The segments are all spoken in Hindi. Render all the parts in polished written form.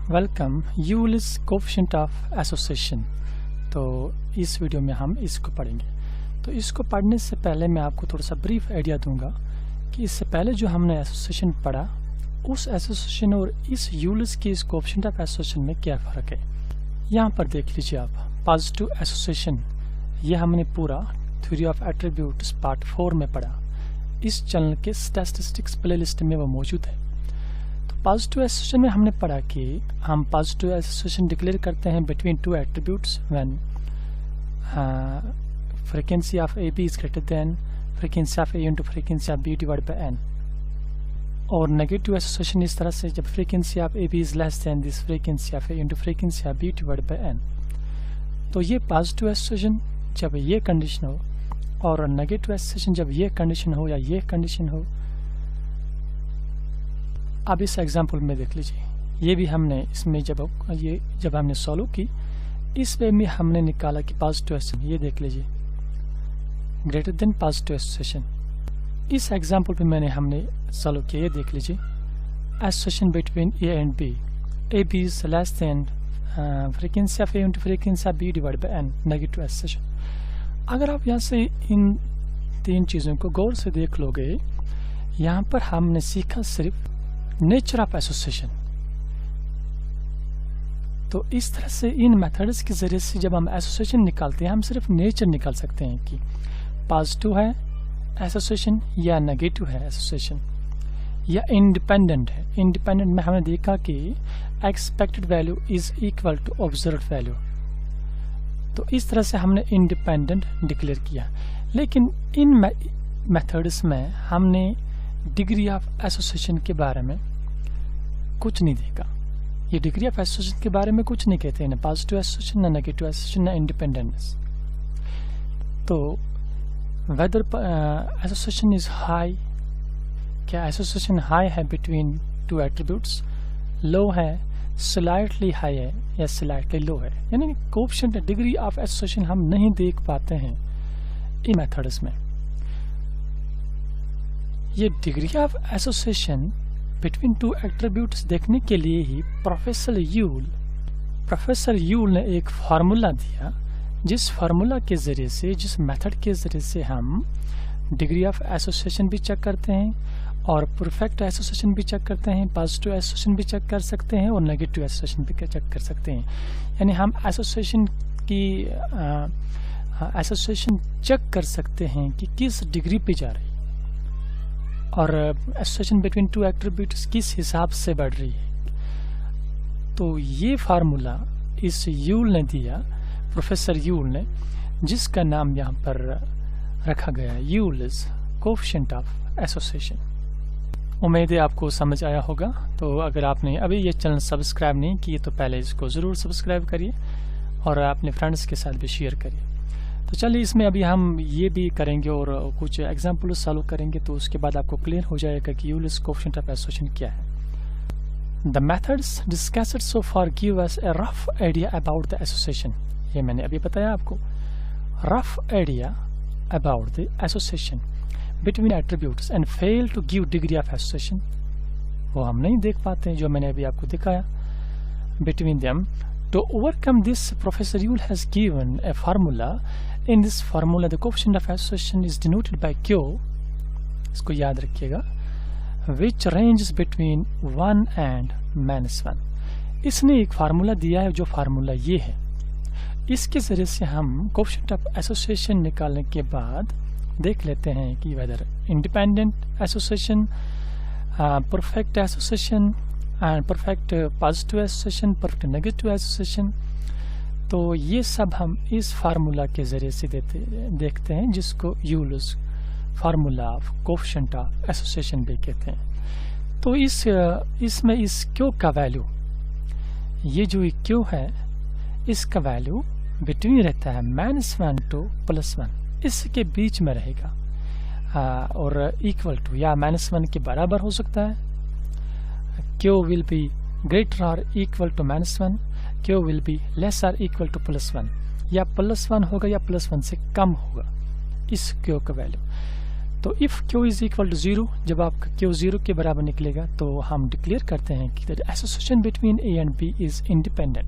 Welcome Yule's coefficient of association. तो इस वीडियो में हम इसको पढ़ेंगे। तो इसको पढ़ने से पहले मैं आपको थोड़ा सा ब्रीफ आइडिया दूंगा कि इससे पहले जो हमने एसोसिएशन पढ़ा उस एसोसिएशन और इस यूलिस की इस कोफिशिएंट ऑफ एसोसिएशन में क्या फ़र्क है। यहाँ पर देख लीजिए आप, पॉजिटिव एसोसिएशन ये हमने पूरा थ्योरी ऑफ एट्रीब्यूट्स पार्ट 4 में पढ़ा। इस चैनल के स्टैटिस्टिक्स प्लेलिस्ट में वो मौजूद है। पॉजिटिव एसोसिएशन में हमने पढ़ा कि हम पॉजिटिव एसोसिएशन डिक्लेयर करते हैं between two attributes when frequency of A B is greater than frequency of A into frequency of B divide by N. और नेगेटिव एसोसिएशन इस तरह से, जब frequency of A B is less than this frequency of A into frequency of B divide by N. तो ये पॉजिटिव एसोसिएशन जब ये कंडीशन हो, और नेगेटिव एसोसिएशन जब ये कंडीशन हो या ये कंडीशन हो। अब इस एग्जाम्पल में देख लीजिए, ये भी हमने इसमें जब हमने सॉल्व की, इस वे में हमने निकाला कि पॉजिटिव एसोसिएशन, ये देख लीजिए ग्रेटर देन पॉजिटिव एसोसिएशन। इस एग्जाम्पल पे हमने सॉल्व किया, ये देख लीजिए association between A and B, A B is less than frequency of A into frequency of B divide by N, negative association. अगर आप यहाँ से इन तीन चीज़ों को गौर से देख लोगे, यहाँ पर हमने सीखा सिर्फ नेचर ऑफ एसोसिएशन। तो इस तरह से इन मेथड्स के जरिए से जब हम एसोसिएशन निकालते हैं, हम सिर्फ नेचर निकाल सकते हैं कि पॉजिटिव है एसोसिएशन या नेगेटिव है एसोसिएशन या इंडिपेंडेंट है। इंडिपेंडेंट में हमने देखा कि expected value is equal to observed value. तो इस तरह से हमने इंडिपेंडेंट डिक्लेयर किया। लेकिन इन मेथड्स में हमने डिग्री ऑफ एसोसिएशन के बारे में कुछ नहीं देखा। ये डिग्री ऑफ एसोसिएशन के बारे में कुछ नहीं कहते हैं, ना पॉजिटिव एसोसिएशन, ना नेगेटिव एसोसिएशन, ना इंडिपेंडेंस। तो वेदर एसोसिएशन इज हाई, क्या एसोसिएशन हाई है बिटवीन टू एट्रीब्यूट्स, लो है, स्लाइटली हाई है या स्लाइटली लो है, यानी कोएफिशिएंट डिग्री ऑफ एसोसिएशन हम नहीं देख पाते हैं इन मेथड्स में। ये degree of association between two attributes देखने के लिए ही प्रोफेसर यूल ने एक फार्मूला दिया, जिस फार्मूला के जरिए से, जिस मेथड के जरिए से हम डिग्री ऑफ एसोसिएशन भी चेक करते हैं और परफेक्ट एसोसिएशन भी चेक करते हैं, पॉजिटिव एसोसिएशन भी चेक कर सकते हैं और नेगेटिव एसोसिएशन भी चेक कर सकते हैं। यानी हम एसोसिएशन चेक कर सकते हैं कि किस डिग्री पे जा रही है और एसोसिएशन बिटवीन टू एट्रीब्यूट्स किस हिसाब से बढ़ रही है। तो ये फार्मूला इस यूल ने दिया, प्रोफेसर यूल ने, जिसका नाम यहाँ पर रखा गया है यूलिस कोएफिशिएंट ऑफ एसोसिएशन। उम्मीद है आपको समझ आया होगा। तो अगर आपने अभी ये चैनल सब्सक्राइब नहीं किए तो पहले इसको ज़रूर सब्सक्राइब करिए और अपने फ्रेंड्स के साथ भी शेयर करिए। तो चलिए इसमें अभी हम ये भी करेंगे और कुछ एग्जाम्पल सॉल्व करेंगे, तो उसके बाद आपको क्लियर हो जाएगा कि यूलिस कोएफिशिएंट ऑफ एसोसिएशन क्या है। The methods discussed so far give us a rough idea about the association. ये मैंने अभी बताया आपको, rough idea about the association between attributes and fail to give degree of association. वो हम नहीं देख पाते हैं, जो मैंने अभी आपको दिखाया between them. To overcome this, Professor Yule has given a formula. In this formula, the coefficient of association is denoted by Q. इसको याद रखिएगा, which ranges between 1 and -1. इसने एक फार्मूला दिया है, जो फार्मूला ये है। इसके जरिए से हम कोएफिशिएंट ऑफ एसोसिएशन निकालने के बाद देख लेते हैं कि whether independent association, perfect association and perfect positive association, perfect negative association. तो ये सब हम इस फार्मूला के जरिए से देखते हैं, जिसको Yule's formula of coefficient of association भी कहते हैं। तो इसमें इस क्यू का वैल्यू, ये जो क्यू है, इसका वैल्यू बिटवीन रहता है -1 to +1, इसके बीच में रहेगा और इक्वल टू या -1 के बराबर हो सकता है। Q will be greater or equal to -1, Q will be less or equal to +1, या +1 होगा या +1 से कम होगा इस Q का वैल्यू। तो if Q is equal to 0, जब आपका क्यू 0 के बराबर निकलेगा तो हम डिक्लेयर करते हैं कि the association between A and B is independent.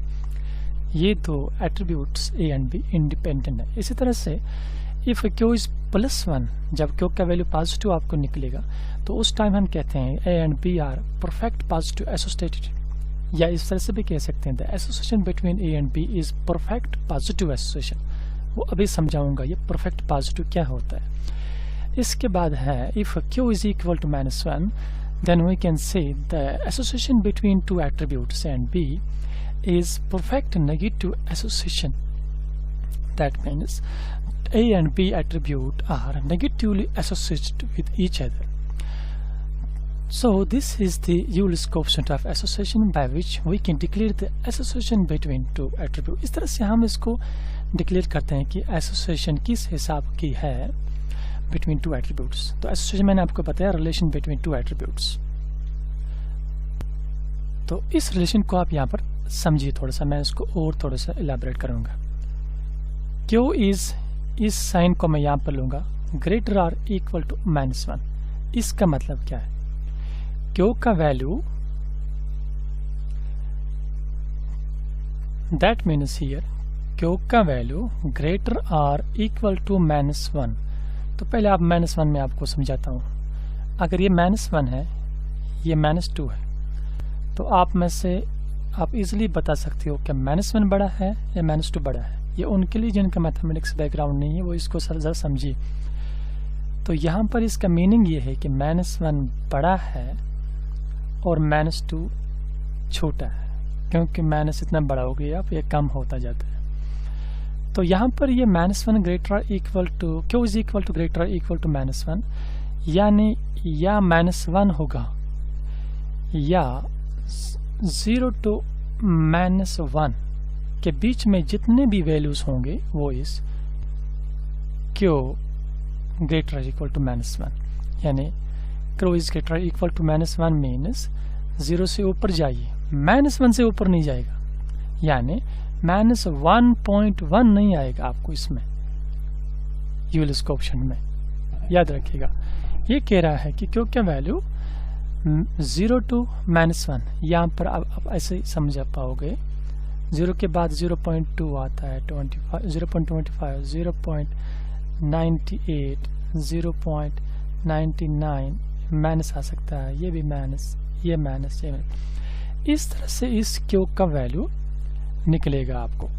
ये दो attributes A and B independent है। इसी तरह से इफ़ क्यू इज +1, जब क्यू का वैल्यू पॉजिटिव आपको निकलेगा तो उस टाइम हम कहते हैं A and B are perfect positive associated, या इस तरह से भी कह सकते हैं the association between A and B is perfect positive association. वो अभी समझाऊंगा ये परफेक्ट पॉजिटिव क्या होता है। इसके बाद है if q is equal to -1, then we can say the association between two attributes and b is perfect negative association. That means a and b attribute are negatively associated with each other. So this is the Euler's coefficient of association by which we can declare the association between two attributes. इस तरह से हम इसको डिक्लेयर करते हैं कि एसोसिएशन किस हिसाब की है between two attributes. तो एसोसिएशन मैंने आपको बताया रिलेशन between two attributes. तो इस रिलेशन को आप यहाँ पर समझिए थोड़ा सा, मैं इसको और थोड़ा सा इलाबरेट करूँगा। Q इस साइन को मैं यहाँ पर लूँगा ग्रेटर आर इक्वल टू -1। इसका मतलब क्या है? Q का value, that means here Q का value greater or equal to -1। तो पहले आप -1 में आपको समझाता हूँ। अगर ये -1 है, ये -2 है, तो आप में से आप इजीली बता सकते हो कि -1 बड़ा है या -2 बड़ा है। ये उनके लिए जिनका मैथमेटिक्स बैकग्राउंड नहीं है वो इसको ज़रा समझिए। तो यहाँ पर इसका मीनिंग ये है कि -1 बड़ा है और -2 छोटा है, क्योंकि माइनस इतना बड़ा हो गया अब ये कम होता जाता है। तो यहाँ पर ये -1 greater equal to Q is equal to greater equal to -1, यानी या -1 होगा या 0 टू -1 के बीच में जितने भी वैल्यूज होंगे वो इस Q ग्रेटर इक्वल टू -1, यानी Q is greater equal to -1 means 0 से ऊपर जाइए, -1 से ऊपर नहीं जाएगा, यानी -1.1 नहीं आएगा आपको इसमें यूलर्स कोएफिशिएंट में। याद रखिएगा ये कह रहा है कि Q का वैल्यू 0 टू -1, यहाँ पर आप ऐसे ही समझ पाओगे। 0 के बाद 0.2 आता है, 0.25, 0.98, 0.99 माइनस आ सकता है, ये भी माइनस, ये माइनस, ये माइनस। इस तरह से इस Q का वैल्यू निकलेगा आपको।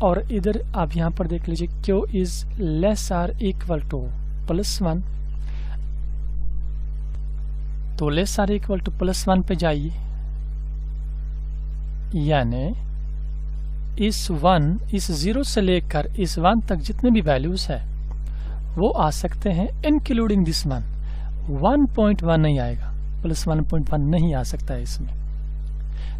और इधर आप यहाँ पर देख लीजिए Q is less or equal to +1, तो लेस आर इक्वल टू +1 पे जाइए, यानी इस 0 से लेकर इस 1 तक जितने भी वैल्यूज है वो आ सकते हैं, इंक्लूडिंग दिस 1.1 नहीं आएगा, +1.1 नहीं आ सकता है इसमें।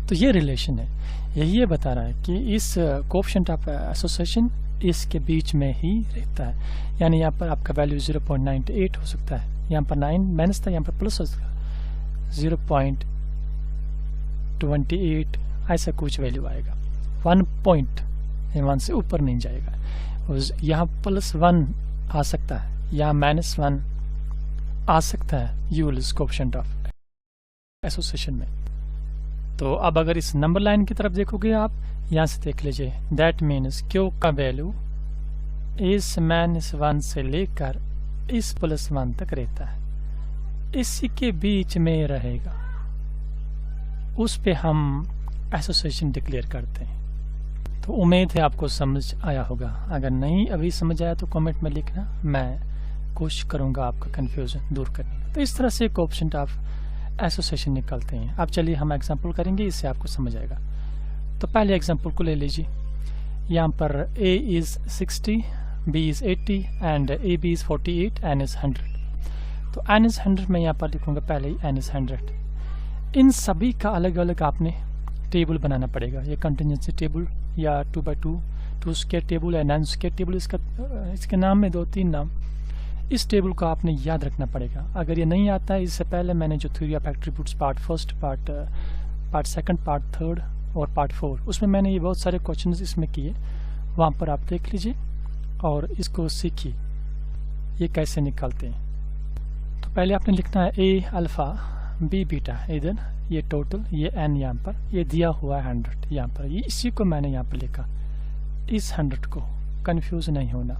तो ये रिलेशन है, यही ये बता रहा है कि इस कोएफिशिएंट ऑफ एसोसिएशन इसके बीच में ही रहता है, यानी यहाँ पर आपका वैल्यू 0.98 हो सकता है, यहाँ पर 9 माइनस था, यहाँ पर प्लस हो सकता है 0.28, ऐसा कुछ वैल्यू आएगा। 1 से ऊपर नहीं जाएगा, यहाँ +1 आ सकता है, यहाँ -1 आ सकता है यूलर्स कोएफिशिएंट ऑफ एसोसिएशन में। तो अब अगर इस नंबर लाइन की तरफ देखोगे आप, यहाँ से देख लीजिए, दैट मीन्स Q का वैल्यू इस -1 से लेकर इस +1 तक रहता है, इसी के बीच में रहेगा, उस पे हम एसोसिएशन डिक्लेयर करते हैं। तो उम्मीद है आपको समझ आया होगा, अगर नहीं अभी समझ आया तो कमेंट में लिखना, मैं कोशिश करूंगा आपका कन्फ्यूजन दूर करने का। तो इस तरह से कोएफिशिएंट ऑफ एसोसिएशन निकलते हैं। अब चलिए हम एग्जांपल करेंगे, इससे आपको समझ आएगा। तो पहले एग्जांपल को ले लीजिए, यहाँ पर A is 60, B is 80 and AB is 48, N is 100। तो N इज 100 मैं यहाँ पर लिखूंगा पहले ही N इज 100। इन सभी का अलग अलग आपने टेबल बनाना पड़ेगा, ये कंटिजेंसी टेबल या 2x2 2 स्क्वायर टेबल या 9 स्क्वायर टेबल, इसके नाम में 2-3 नाम, इस टेबल को आपने याद रखना पड़ेगा। अगर ये नहीं आता है, इससे पहले मैंने जो theory of attributes part 1, part 2, part 3 और पार्ट 4, उसमें मैंने ये बहुत सारे क्वेश्चंस इसमें किए, वहाँ पर आप देख लीजिए और इसको सीखिए ये कैसे निकालते हैं। तो पहले आपने लिखना है ए अल्फ़ा बी बीटा, इधर ये टोटल, ये एन यहाँ पर, ये दिया हुआ है 100 यहाँ पर, ये इसी को मैंने यहाँ पर लिखा, इस 100 को, कंफ्यूज नहीं होना।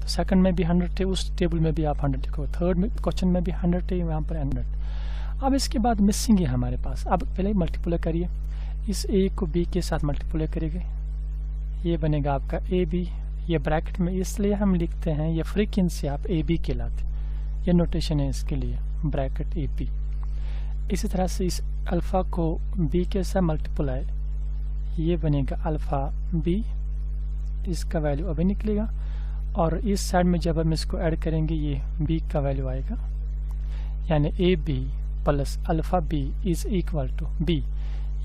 तो सेकंड में भी 100 है, उस टेबल में भी आप 100 लिखो, थर्ड में क्वेश्चन में भी 100 है, यहाँ पर 100। अब इसके बाद मिसिंग है हमारे पास। अब पहले मल्टीप्लाई करिए, इस ए को बी के साथ मल्टीप्लाई करेंगे, ये बनेगा आपका ए बी, ये ब्रैकेट में इसलिए हम लिखते हैं, ये फ्रीक्वेंसी आप ए बी कहलाते, ये नोटेशन है इसके लिए, ब्रैकेट ए बी। इसी तरह से इस अल्फ़ा को बी के साथ मल्टीप्लाई, ये बनेगा अल्फ़ा बी, इसका वैल्यू अभी निकलेगा, और इस साइड में जब हम इसको ऐड करेंगे ये बी का वैल्यू आएगा, यानी A B plus alpha B is equal to B.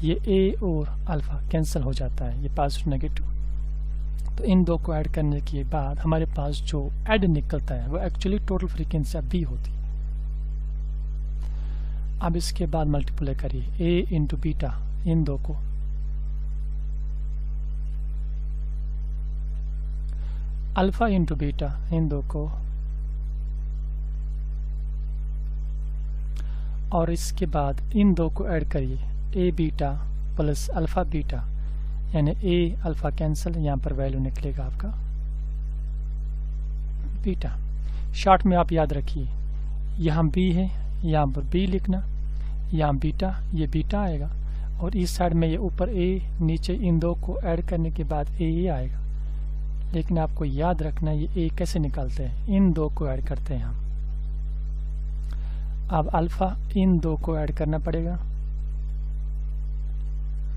ये ए और अल्फ़ा कैंसिल हो जाता है, ये पॉजिटिव नेगेटिव। तो इन दो को ऐड करने के बाद हमारे पास जो ऐड निकलता है वो एक्चुअली टोटल फ्रीक्वेंसी बी होती है। अब इसके बाद मल्टीप्लाई करिए ए इंटू बीटा, इन दो को, अल्फ़ा इंटू बीटा, इन दो को, और इसके बाद इन दो को ऐड करिए, ए बीटा प्लस अल्फ़ा बीटा, यानी ए अल्फ़ा कैंसिल, यहाँ पर वैल्यू निकलेगा आपका बीटा। शॉर्ट में आप याद रखिए, यहाँ बी है, यहाँ पर बी लिखना, यहाँ बीटा, ये बीटा आएगा, और इस साइड में ये ऊपर ए, नीचे इन दो को ऐड करने के बाद ए आएगा। लेकिन आपको याद रखना ये ए कैसे निकालते हैं, इन दो को ऐड करते हैं हम। अब अल्फ़ा इन दो को ऐड करना पड़ेगा,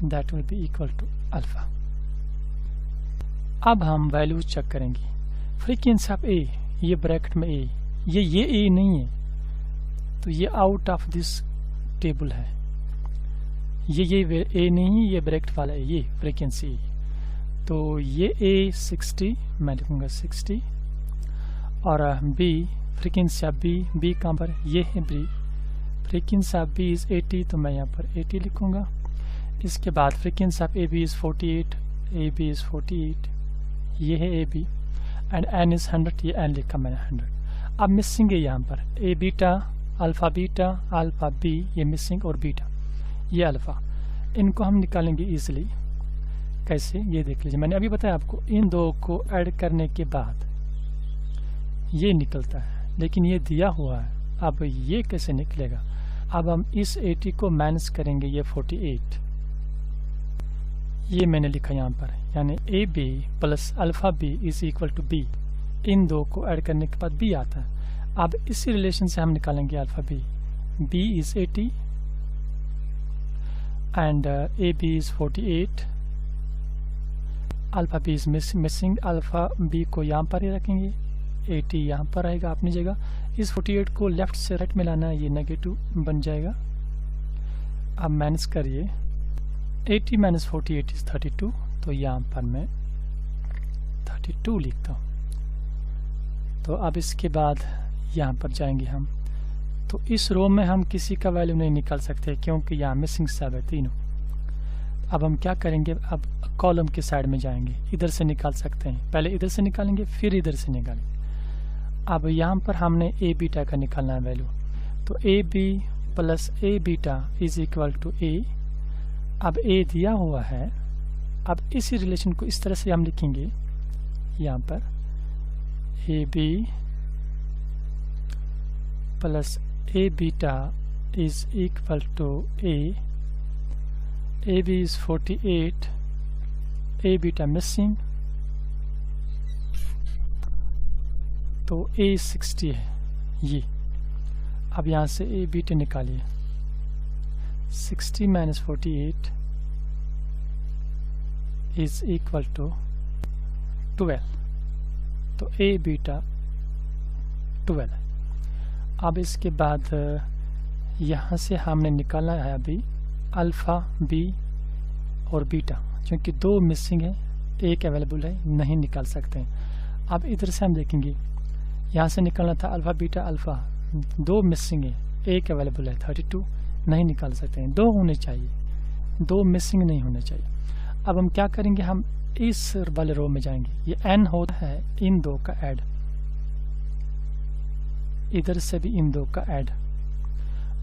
that will be equal to alpha. अब हम वैल्यू चेक करेंगे, फ्रीक्वेंसी ऑफ ए, ये ब्रैकेट में ए, ये ए नहीं है, तो ये आउट ऑफ दिस टेबल है, ये ए नहीं है, ये ब्रैकेट वाला है, ये फ्रीक्वेंसी। तो ये ए 60, मैं लिखूंगा 60, और बी फ्रीक्वेंसी ऑफ बी कहाँ पर, ये है B, frequency of B is 80, तो मैं यहाँ पर 80 लिखूंगा। इसके बाद frequency of A B is 48, A B is 48, ये है A B, and N is 100, ये एन लिखा मैंने 100। अब मिसिंग है यहाँ पर ए बीटा, अल्फ़ा बी, ये मिसिंग, और बीटा, ये अल्फ़ा, इनको हम निकालेंगे ईजिली। कैसे, ये देख लीजिए, मैंने अभी बताया आपको, इन दो को ऐड करने के बाद ये निकलता है, लेकिन ये दिया हुआ है, अब ये कैसे निकलेगा। अब हम इस 80 को माइनस करेंगे, ये 48, ये मैंने लिखा यहाँ पर, यानी A B plus alpha B is equal to B. इन दो को ऐड करने के बाद बी आता है। अब इसी रिलेशन से हम निकालेंगे alpha B is 80 and A B is 48, alpha B is missing, alpha B को यहाँ पर ही रखेंगे, 80 यहाँ पर रहेगा अपनी जगह। इस 48 को लेफ्ट से राइट में लाना है, ये नेगेटिव बन जाएगा। अब माइनस करिए, 80 माइनस 48 इज 32, तो यहाँ पर मैं 32 लिखता हूँ। तो अब इसके बाद यहाँ पर जाएंगे हम, तो इस रो में हम किसी का वैल्यू नहीं निकाल सकते क्योंकि यहाँ मिसिंग सब है तीनों। अब हम क्या करेंगे, अब कॉलम के साइड में जाएंगे, इधर से निकाल सकते हैं, पहले इधर से निकालेंगे फिर इधर से निकालेंगे। अब यहाँ पर हमने ए बीटा का निकालना है वैल्यू, तो A B plus A beta is equal to A. अब ए दिया हुआ है, अब इसी रिलेशन को इस तरह से हम लिखेंगे, यहाँ पर A B plus A beta is equal to A B is 48, A beta missing, तो ए 60 है ये। अब यहाँ से ए बीटा निकालिए, 60 माइनस 48 इज इक्वल टू 12, तो ए बीटा 12। अब इसके बाद यहाँ से हमने निकालना है अभी अल्फ़ा बी और बीटा, क्योंकि दो मिसिंग है, एक अवेलेबल है, नहीं निकाल सकते हैं। अब इधर से हम देखेंगे, यहाँ से निकालना था अल्फ़ा बीटा अल्फ़ा, दो मिसिंग है, एक अवेलेबल है 32, नहीं निकाल सकते हैं, दो होने चाहिए, दो मिसिंग नहीं होने चाहिए। अब हम क्या करेंगे, हम इस वाले रो में जाएंगे, ये n होता है इन दो का ऐड, इधर से भी इन दो का ऐड।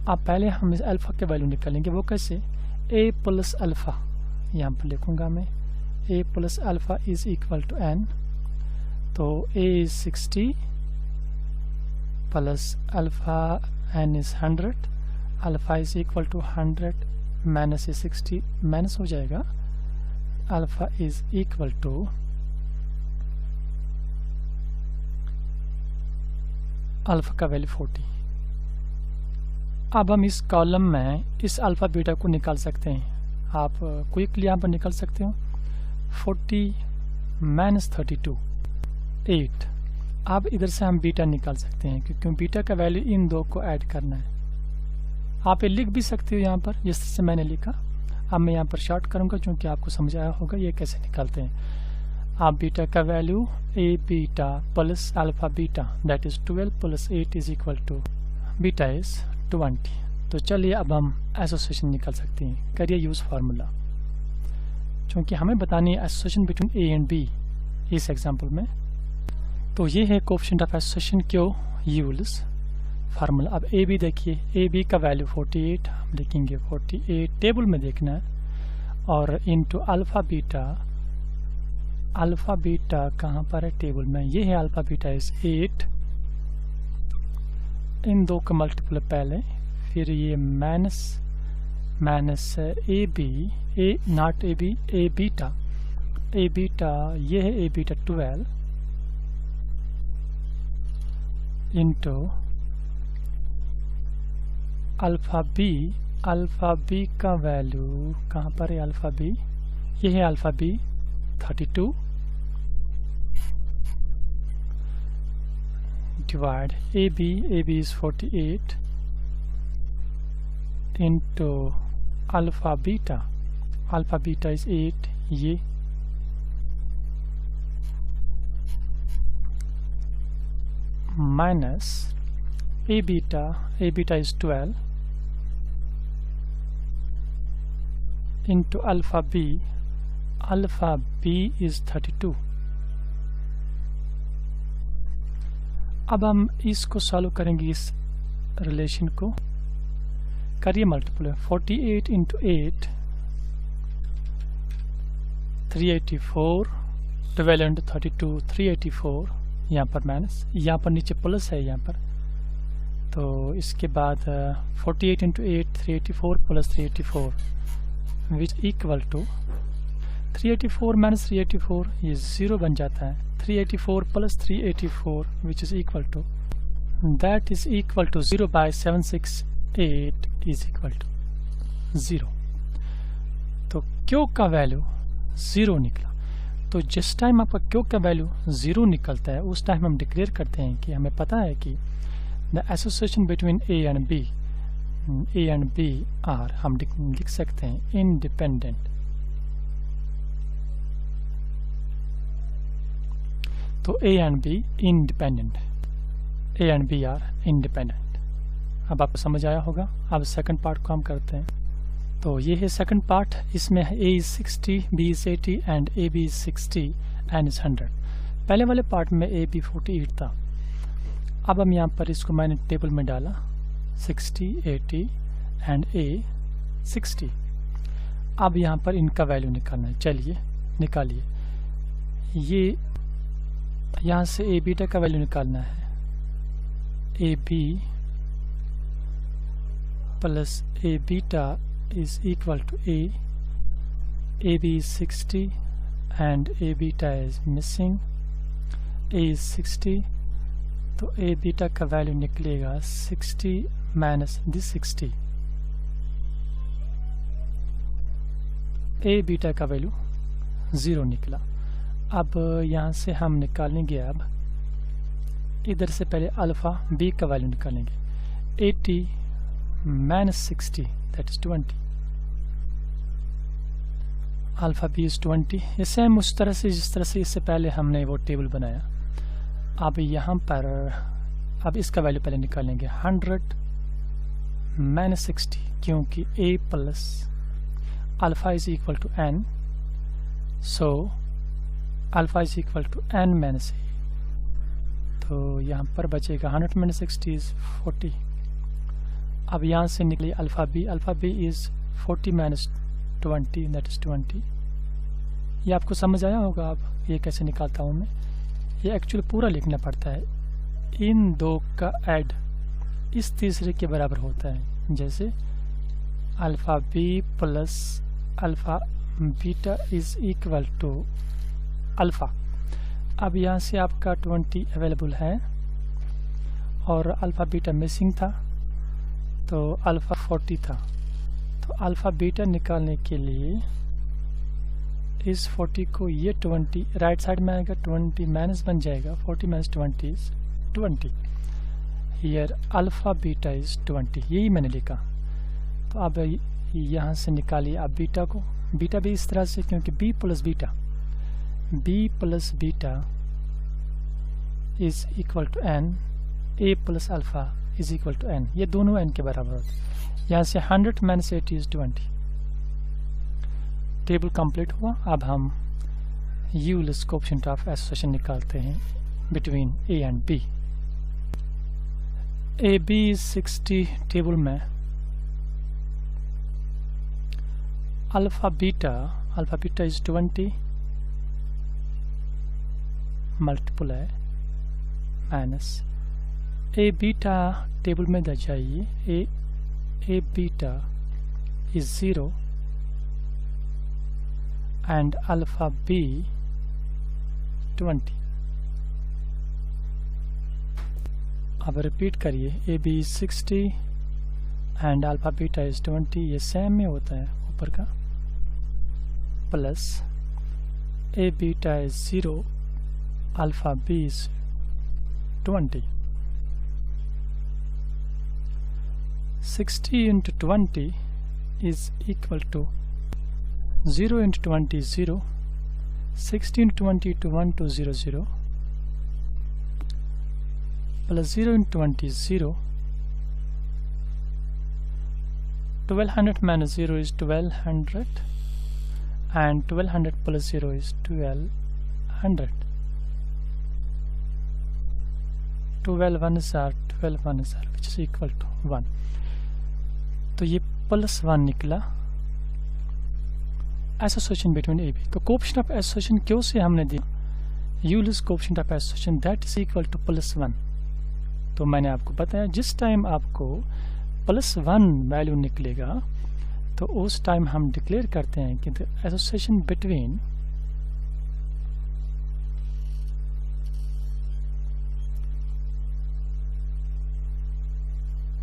अब पहले हम इस अल्फ़ा के वैल्यू निकालेंगे, वो कैसे, a प्लस अल्फ़ा, यहाँ पर लिखूँगा मैं a plus alpha is equal to n, तो a is 60 plus alpha n is 100, alpha is equal to 100 minus 60 minus हो जाएगा, alpha is equal to alpha का वैल्यू 40। अब हम इस कॉलम में इस अल्फ़ा बीटा को निकाल सकते हैं, आप क्विकली यहाँ पर निकाल सकते हो। 40 माइनस 32 8। अब इधर से हम बीटा निकाल सकते हैं, क्योंकि बीटा का वैल्यू इन दो को ऐड करना है। आप ये लिख भी सकते हो यहाँ पर जिस तरह से मैंने लिखा। अब मैं यहाँ पर शॉर्ट करूँगा क्योंकि आपको समझ आया होगा ये कैसे निकालते हैं। आप बीटा का value a beta plus alpha beta that is 12 plus 8 is equal to beta is 20। तो चलिए अब हम एसोसिएशन निकाल सकते हैं। करिए यूज़ फार्मूला, क्योंकि हमें बतानी है association between a and b इस एग्जांपल में। तो ये है कोएफिशिएंट ऑफ एसोसिएशन क्यों यूल्स फार्मूला। अब a b देखिए, a b का वैल्यू 48, हम लिखेंगे 48 टेबल में देखना है, और इनटू अल्फ़ा बीटा कहाँ पर है टेबल में, ये है अल्फ़ा बीटा इज़ 8, इन दो का मल्टीपल पहले, फिर ये minus A B, A not A B, A beta ये है A beta 12 into alpha B का वैल्यू कहाँ पर है, अल्फ़ा बी, ये है alpha B 32 divide A B is 48 into alpha beta is 8, ये minus A beta is 12 into alpha B is 32। अब हम इसको सॉल्व करेंगे, इस रिलेशन को करिए मल्टीपल। 48 इंटू 8 384, 12 इंटू 32 384, यहाँ पर माइनस, यहाँ पर नीचे प्लस है यहाँ पर, तो इसके बाद 48 into 8 384 plus 384 which equal to 384 minus 384, ये 0 बन जाता है। 384 plus 384 which is equal to, that is equal to 0 by 768 is equal to 0। तो क्यू का वैल्यू 0 निकला। तो जिस टाइम आपका क्यू का वैल्यू 0 निकलता है उस टाइम हम डिक्लेयर करते हैं कि हमें पता है कि the association between A and B are, हम लिख सकते हैं इंडिपेंडेंट। तो A and B are independent. अब आपको समझ आया होगा। अब सेकंड पार्ट को हम करते हैं। तो ये है सेकंड पार्ट, इसमें a is 60, b is 80 and ab is 60 and is 100। पहले वाले पार्ट में a b 48 था। अब हम यहाँ पर इसको मैंने टेबल में डाला 60, 80 एंड a 60। अब यहाँ पर इनका वैल्यू निकालना है। चलिए निकालिए। ये यहाँ से a बीटा का वैल्यू निकालना है। a b plus a beta is equal to AB is 60 and A beta is missing, A is 60, तो A beta का वैल्यू निकलेगा 60 माइनस दिस 60। A beta का वैल्यू 0 निकला। अब यहाँ से हम निकालेंगे, अब इधर से पहले अल्फ़ा B का वैल्यू निकालेंगे। 80 minus 60 that is 20, alpha B is 20। ये सेम उस तरह से जिस तरह से इससे पहले हमने वो टेबल बनाया। अब यहाँ पर अब इसका वैल्यू पहले निकालेंगे 100 माइनस 60, क्योंकि a plus alpha is equal to n, so alpha is equal to n minus a। तो यहाँ पर बचेगा 100 minus 60 इज़ 40। अब यहाँ से निकली alpha B is 40 minus 20 that is 20। ये आपको समझ आया होगा। अब ये कैसे निकालता हूँ मैं, ये एक्चुअली पूरा लिखना पड़ता है। इन दो का ऐड इस तीसरे के बराबर होता है, जैसे alpha B plus alpha beta is equal to alpha. अब यहाँ से आपका 20 अवेलेबल है और अल्फ़ा बीटा मिसिंग था, तो अल्फ़ा 40 था। तो अल्फ़ा बीटा निकालने के लिए इस 40 को ये 20 राइट साइड में आएगा, 20 माइनस बन जाएगा, 40 minus 20 is 20। Here alpha beta is 20, यही मैंने लिखा। तो अब यहाँ से निकालिए आप बीटा को। बीटा भी इस तरह से, क्योंकि b plus beta is equal to n, a plus alpha is equal to n, ये दोनों n के बराबर होते हैं। यहाँ से 100 माइनस 80 इज़ 20। टेबल कंप्लीट हुआ। अब हम यूलर्स कोएफिशिएंट ऑफ एसोसिएशन निकालते हैं between a and b। a b is 60 table में अल्फ़ा बीटा इज़ 20 मल्टीपल है माइनस ए बीटा टेबल में दे जाइए, A beta is 0 and alpha B 20। अब रिपीट करिए, A B is 60 and alpha beta is 20, ये सेम में होता है ऊपर का, plus A beta is 0 alpha B is 20। 60 into 20 is equal to 0 into 20 is 0, 60 into 20 to 1 to 0 0, plus 0 into 20 is 0, 1200 minus 0 is 1200 and 1200 plus 0 is 1200. 12 ones are 12 ones are which is equal to 1. तो ये प्लस 1 निकला एसोसिएशन बिटवीन ए बी। तो कोएफिशिएंट ऑफ एसोसिएशन क्यों से हमने दिया, Euler's coefficient of association that is equal two plus 1। तो मैंने आपको बताया जिस टाइम आपको प्लस 1 वैल्यू निकलेगा तो उस टाइम हम डिक्लेयर करते हैं कि the association between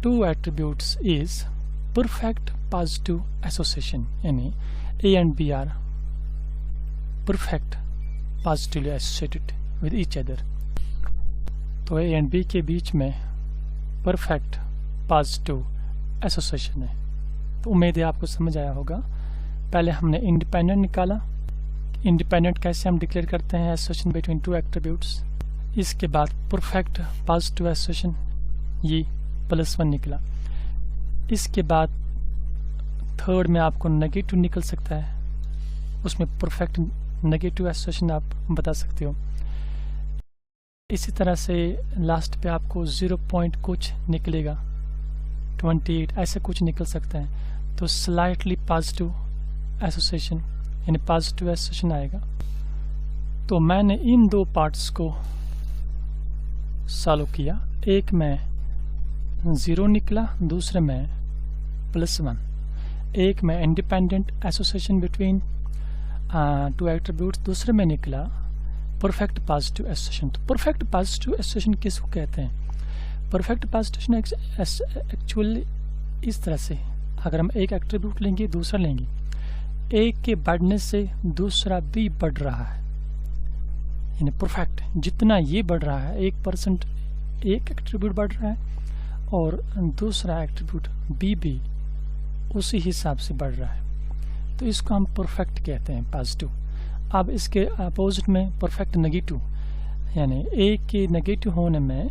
two attributes is perfect positive association, यानी A and B are perfect positively associated with each other। तो A and B के बीच में perfect positive association है। तो उम्मीद है आपको समझ आया होगा। पहले हमने इंडिपेंडेंट निकाला, इंडिपेंडेंट कैसे हम डिक्लेयर करते हैं एसोसिएशन बिटवीन टू एट्रीब्यूट्स। इसके बाद परफेक्ट पॉजिटिव एसोसिएशन ये +1 निकला। इसके बाद थर्ड में आपको नेगेटिव निकल सकता है, उसमें परफेक्ट नेगेटिव एसोसिएशन आप बता सकते हो। इसी तरह से लास्ट पे आपको 0 पॉइंट कुछ निकलेगा, 28 ऐसे कुछ निकल सकता है। तो स्लाइटली पॉजिटिव एसोसिएशन यानी पॉजिटिव एसोसिएशन आएगा। तो मैंने इन दो पार्ट्स को सॉल्व किया, एक में 0 निकला, दूसरे में +1। एक में independent association between two attributes, दूसरे में निकला परफेक्ट पॉजिटिव एसोसिएशन। तो परफेक्ट पॉजिटिव एसोसिएशन किसको कहते हैं? परफेक्ट पॉजिटिव एक्चुअली इस तरह से, अगर हम एक एट्रीब्यूट लेंगे दूसरा लेंगे, एक के बढ़ने से दूसरा भी बढ़ रहा है, यानी परफेक्ट जितना ये बढ़ रहा है 1% एक एट्रीब्यूट बढ़ रहा है और दूसरा एट्रीब्यूट भी उसी हिसाब से बढ़ रहा है। तो इसको हम परफेक्ट कहते हैं पॉजिटिव। अब इसके अपोजिट में परफेक्ट नेगेटिव, यानी ए के नेगेटिव होने में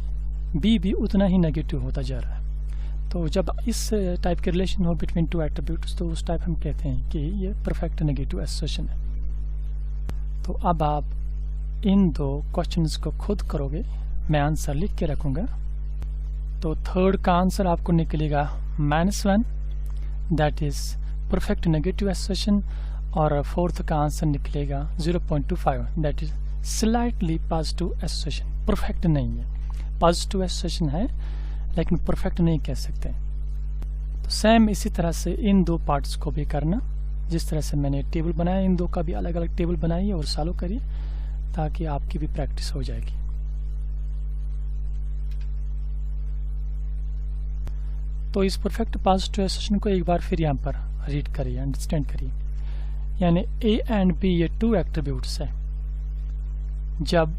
भी उतना ही नेगेटिव होता जा रहा है। तो जब इस टाइप के रिलेशन हो बिटवीन टू एट्रीब्यूट्स तो उस टाइप हम कहते हैं कि ये परफेक्ट नेगेटिव एसोसिएशन है। तो अब आप इन दो क्वेश्चंस को खुद करोगे, मैं आंसर लिख के रखूँगा। तो थर्ड का आंसर आपको निकलेगा -1, that is perfect negative association, और फोर्थ का आंसर निकलेगा 0.25, that is slightly positive association. Perfect नहीं है, पॉजिटिव एसोसिएशन है लेकिन परफेक्ट नहीं कह सकते। तो सेम इसी तरह से इन दो पार्ट्स को भी करना, जिस तरह से मैंने टेबल बनाया, इन दो का भी अलग अलग टेबल बनाइए और सॉल्व करिए ताकि आपकी भी प्रैक्टिस हो जाएगी। तो इस परफेक्ट पॉजिटिव एसोसिएशन को एक बार फिर यहाँ पर रीड करिए, अंडरस्टैंड करिए। यानी ए एंड बी ये 2 एट्रीब्यूट्स है। जब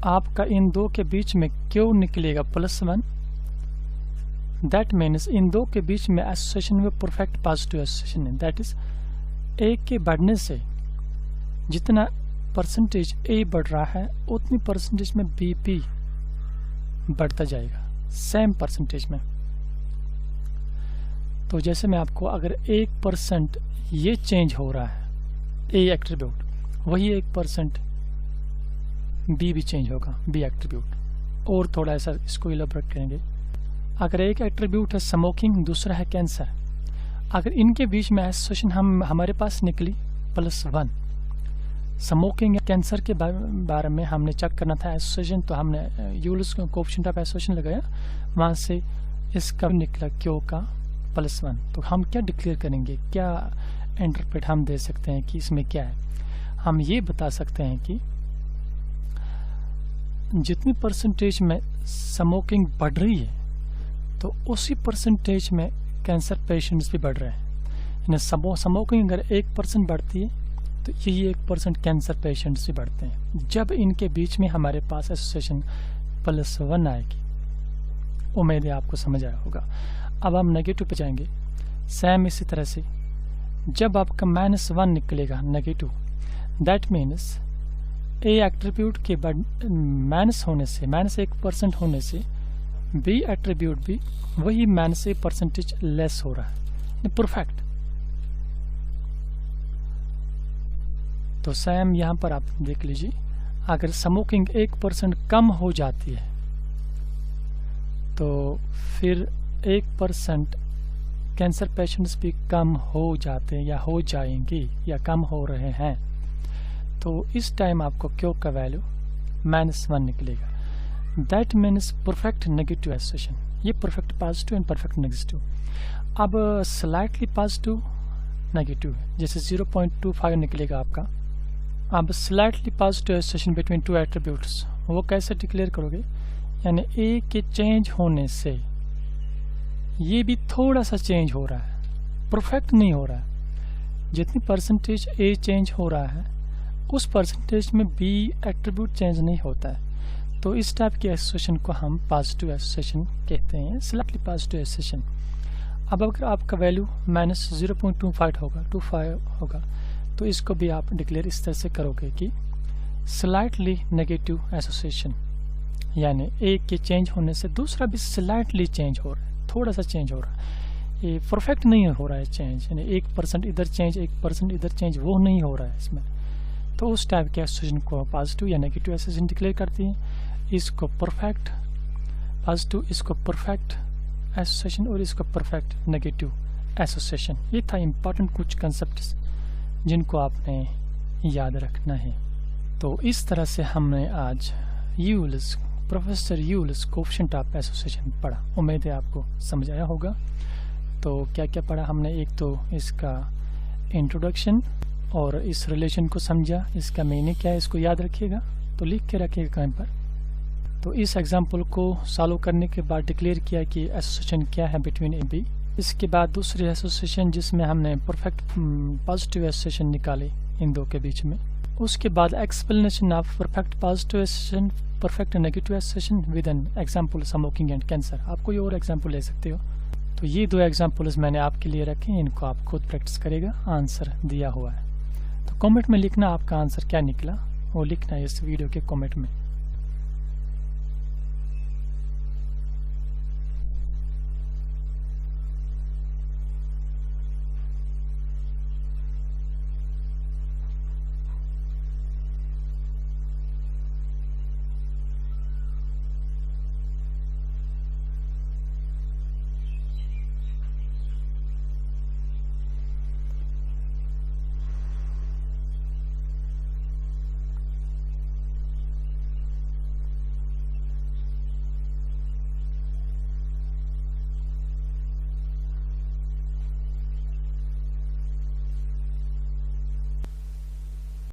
आपका इन दो के बीच में क्यू निकलेगा +1, दैट मीन्स इन दो के बीच में एसोसिएशन में परफेक्ट पॉजिटिव एसोसिएशन है। दैट इज ए के बढ़ने से जितना परसेंटेज ए बढ़ रहा है उतनी परसेंटेज में बी भी बढ़ता जाएगा, सेम परसेंटेज में। तो जैसे मैं आपको अगर 1% ये चेंज हो रहा है ए एट्रीब्यूट, वही 1% बी भी चेंज होगा, बी एट्रीब्यूट। और थोड़ा ऐसा इसको इलाबोरेट करेंगे। अगर एक एट्रीब्यूट है स्मोकिंग, दूसरा है कैंसर, अगर इनके बीच में एसोसिएशन हमारे पास निकली +1, स्मोकिंग या कैंसर के बारे में हमने चेक करना था एसोसिएशन, तो हमने यूलर्स कोएफिशिएंट ऑफ एसोसिएशन लगाया, वहाँ से इसका निकला क्यू का +1। तो हम क्या डिक्लेयर करेंगे, क्या इंटरप्रेट हम दे सकते हैं कि इसमें क्या है? हम ये बता सकते हैं कि जितनी परसेंटेज में स्मोकिंग बढ़ रही है तो उसी परसेंटेज में कैंसर पेशेंट्स भी बढ़ रहे हैं। यानी स्मोकिंग अगर 1% बढ़ती है तो यही 1% कैंसर पेशेंट्स भी बढ़ते हैं। जब इनके बीच में हमारे पास एसोसिएशन +1 आएगी, उम्मीद है आपको समझ आया होगा। अब हम नेगेटिव पे जाएंगे। सेम इसी तरह से जब आपका -1 निकलेगा negative, that means A attribute के माइनस होने से, -1% होने से बी एट्रीब्यूट भी वही -1% लेस हो रहा है, परफेक्ट। तो सेम यहाँ पर आप देख लीजिए, अगर स्मोकिंग 1% कम हो जाती है तो फिर 1% कैंसर पेशेंट्स भी कम हो जाते हैं या हो जाएंगे या कम हो रहे हैं। तो इस टाइम आपको क्यू का वैल्यू -1 निकलेगा। That means perfect negative association. ये perfect positive and perfect negative. अब स्लाइटली पॉजिटिव नेगेटिव है, जैसे 0.25 निकलेगा आपका। अब slightly positive association between 2 attributes, वो कैसे डिक्लेयर करोगे? यानी ए के चेंज होने से ये भी थोड़ा सा चेंज हो रहा है, परफेक्ट नहीं हो रहा है। जितनी परसेंटेज ए चेंज हो रहा है उस परसेंटेज में बी एट्रीब्यूट चेंज नहीं होता है। तो इस टाइप के एसोसिएशन को हम पॉजिटिव एसोसिएशन कहते हैं, स्लाइटली पॉजिटिव एसोसिएशन। अब अगर आपका वैल्यू -0.25 होगा तो इसको भी आप डिक्लेयर इस तरह से करोगे कि स्लाइटली नेगेटिव एसोसिएशन, यानी एक के चेंज होने से दूसरा भी स्लाइटली चेंज हो रहा है, थोड़ा सा चेंज हो रहा है। ये परफेक्ट नहीं हो रहा है चेंज, यानी 1% इधर चेंज 1% इधर चेंज, वो नहीं हो रहा है इसमें। तो उस टाइप के एसोसिएशन को पॉजिटिव या नेगेटिव एसोसिएशन डिक्लेयर करती हैं। इसको परफेक्ट पॉजिटिव, इसको परफेक्ट एसोसिएशन और इसको परफेक्ट नेगेटिव एसोसिएशन। ये था इम्पोर्टेंट कुछ कंसेप्ट्स जिनको आपने याद रखना है। तो इस तरह से हमने आज प्रोफेसर यूल्स कोएफिशिएंट ऑफ एसोसिएशन पढ़ा। उम्मीद है आपको समझ आया होगा। तो क्या क्या पढ़ा हमने? एक तो इसका इंट्रोडक्शन और इस रिलेशन को समझा, इसका मीनिंग क्या है इसको याद रखिएगा, तो लिख के रखिएगा कहीं पर। तो इस एग्जाम्पल को सॉल्व करने के बाद डिक्लेयर किया कि एसोसिएशन क्या है बिटवीन ए बी। इसके बाद दूसरी एसोसिएशन जिसमें हमने परफेक्ट पॉजिटिव एसोसिएशन निकाली इन दो के बीच में। उसके बाद explanation of perfect positive association, perfect negative association with an example smoking and cancer. आप कोई और एग्जाम्पल ले सकते हो। तो ये 2 एग्जाम्पल्स मैंने आपके लिए रखे, इनको आप खुद प्रैक्टिस करेगा। आंसर दिया हुआ है, तो कमेंट में लिखना आपका आंसर क्या निकला, वो लिखना है इस वीडियो के कमेंट में।